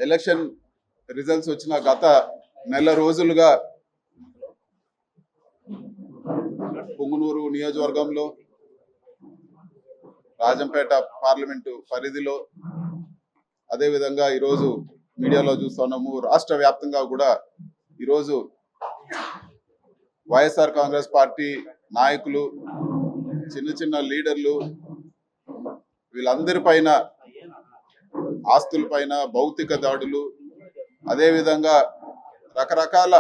Election results వచ్చిన గత నెల రోజులుగా పుంగనూరు నియోజకవర్గంలో రాజంపేట పార్లమెంటు పరిధిలో అదేవిధంగా ఈరోజు మీడియాలో చూస్తున్నాము. రాష్ట్ర వ్యాప్తంగా కూడా ఈరోజు వైఎస్ఆర్ కాంగ్రెస్ పార్టీ నాయకులు, చిన్న చిన్న లీడర్లు, వీళ్ళందరిపైన ఆస్తులపైన భౌతిక దాడులు, అదేవిధంగా రకరకాల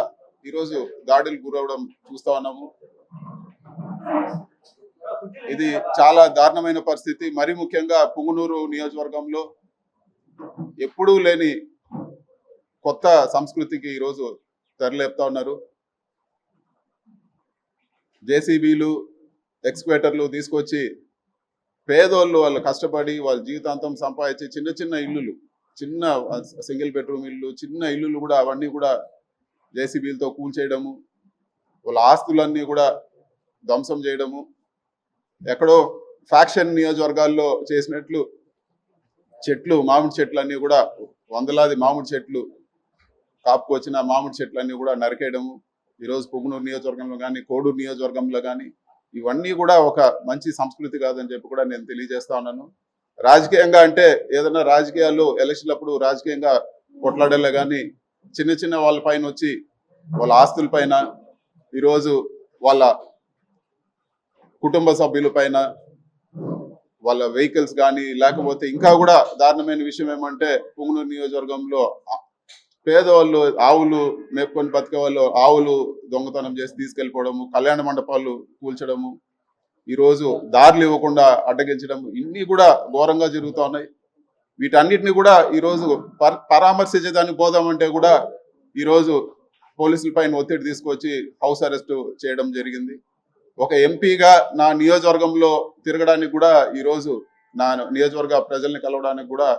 ఈరోజు దాడులు గురవడం చూస్తా ఉన్నాము. ఇది చాలా దారుణమైన పరిస్థితి. మరి ముఖ్యంగా పుంగనూరు నియోజకవర్గంలో ఎప్పుడూ లేని కొత్త సంస్కృతికి ఈరోజు తెరలేపుతా ఉన్నారు. జేసీబీలు, ఎక్స్క్వేటర్లు తీసుకొచ్చి పేదోళ్ళు వాళ్ళు కష్టపడి వాళ్ళ జీవితాంతం సంపాదించి చిన్న చిన్న ఇల్లులు, చిన్న సింగిల్ బెడ్రూమ్ ఇల్లు, చిన్న ఇల్లులు కూడా అవన్నీ కూడా జేసీబీలతో కూల్చేయడము, వాళ్ళ ఆస్తులన్నీ కూడా ధ్వంసం చేయడము, ఎక్కడో ఫ్యాక్షన్ నియోజకవర్గాల్లో చేసినట్లు చెట్లు, మామిడి చెట్లు అన్నీ కూడా వందలాది మామిడి చెట్లు కాపుకొచ్చిన మామిడి చెట్లు అన్నీ కూడా నరికేయడము. ఈరోజు పుంగనూరు నియోజకవర్గంలో కానీ, కోడూరు నియోజకవర్గంలో కానీ ఇవన్నీ కూడా ఒక మంచి సంస్కృతి కాదని చెప్పి కూడా నేను తెలియజేస్తా ఉన్నాను. రాజకీయంగా అంటే ఏదైనా రాజకీయాల్లో ఎలక్షన్లప్పుడు రాజకీయంగా కొట్లాడలే కానీ చిన్న చిన్న వాళ్ళ పైన వచ్చి వాళ్ళ ఆస్తుల పైన, ఈరోజు వాళ్ళ కుటుంబ సభ్యుల పైన, వాళ్ళ వెహికల్స్ కానీ, లేకపోతే ఇంకా కూడా దారుణమైన విషయం ఏమంటే పుంగనూరు నియోజకవర్గంలో పేదవాళ్ళు ఆవులు మేపుకొని బతికే వాళ్ళు ఆవులు దొంగతనం చేసి తీసుకెళ్ళిపోవడము, కళ్యాణ మండపాలు కూల్చడము, ఈరోజు దారులు ఇవ్వకుండా అడ్డగించడం, ఇన్ని కూడా ఘోరంగా జరుగుతూ ఉన్నాయి. వీటన్నిటిని కూడా ఈరోజు పరామర్శించేదానికి పోదామంటే కూడా ఈరోజు పోలీసుల పైన ఒత్తిడి తీసుకొచ్చి హౌస్ అరెస్ట్ చేయడం జరిగింది. ఒక ఎంపీగా నా నియోజకవర్గంలో తిరగడానికి కూడా ఈరోజు నా నియోజకవర్గ ప్రజల్ని కలవడానికి కూడా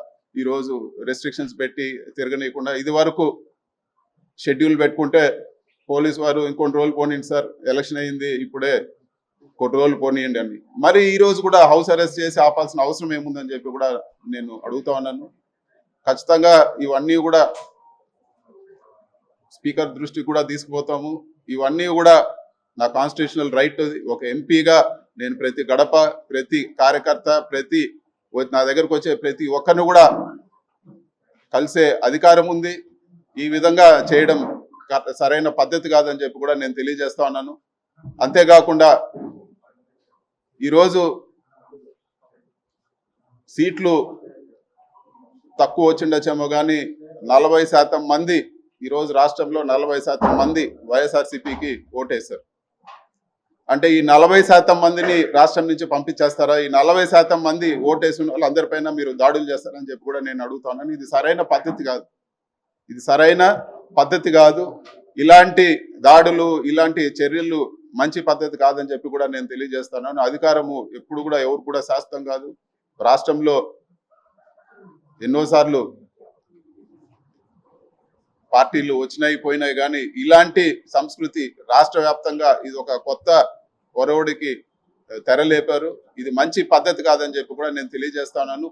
ఈరోజు రెస్ట్రిక్షన్స్ పెట్టి తిరగనీయకుండా, ఇది వరకు షెడ్యూల్ పెట్టుకుంటే పోలీసు వారు ఇంకొన్ని రోజులు పోనీయండి సార్, ఎలక్షన్ అయింది ఇప్పుడే కొన్ని రోజులు పోనీయండి అని, మరి ఈరోజు కూడా హౌస్ అరెస్ట్ చేసి ఆపాల్సిన అవసరం ఏముందని చెప్పి కూడా నేను అడుగుతా ఉన్నాను. ఖచ్చితంగా ఇవన్నీ కూడా స్పీకర్ దృష్టికి కూడా తీసుకుపోతాము. ఇవన్నీ కూడా నా కాన్స్టిట్యూషనల్ రైట్. ఒక ఎంపీగా నేను ప్రతి గడప, ప్రతి కార్యకర్త, ప్రతి నా దగ్గరకు వచ్చే ప్రతి ఒక్కరిని కూడా కలిసే అధికారం ఉంది. ఈ విధంగా చేయడం సరైన పద్ధతి కాదని చెప్పి కూడా నేను తెలియజేస్తా ఉన్నాను. అంతేకాకుండా ఈరోజు సీట్లు తక్కువ వచ్చిండొచ్చేమో కానీ 40% మంది ఈరోజు రాష్ట్రంలో 40% మంది వైఎస్ఆర్సీపీకి ఓటేశారు. అంటే ఈ 40% మందిని రాష్ట్రం నుంచి పంపించేస్తారా? ఈ 40% మంది ఓటేసిన వాళ్ళందరిపైన మీరు దాడులు చేస్తారని చెప్పి కూడా నేను అడుగుతున్నాను. ఇది సరైన పద్ధతి కాదు, ఇది సరైన పద్ధతి కాదు. ఇలాంటి దాడులు, ఇలాంటి చర్యలు మంచి పద్ధతి కాదని చెప్పి కూడా నేను తెలియజేస్తున్నాను. అధికారము ఎప్పుడు కూడా ఎవరు కూడా శాశ్వతం కాదు. రాష్ట్రంలో ఎన్నోసార్లు పార్టీలు వచ్చినాయి పోయినాయి కానీ ఇలాంటి సంస్కృతి రాష్ట్ర వ్యాప్తంగా ఇది ఒక కొత్త ఒరవడికి తెరలేపారు. ఇది మంచి పద్ధతి కాదని చెప్పి కూడా నేను తెలియజేస్తున్నాను.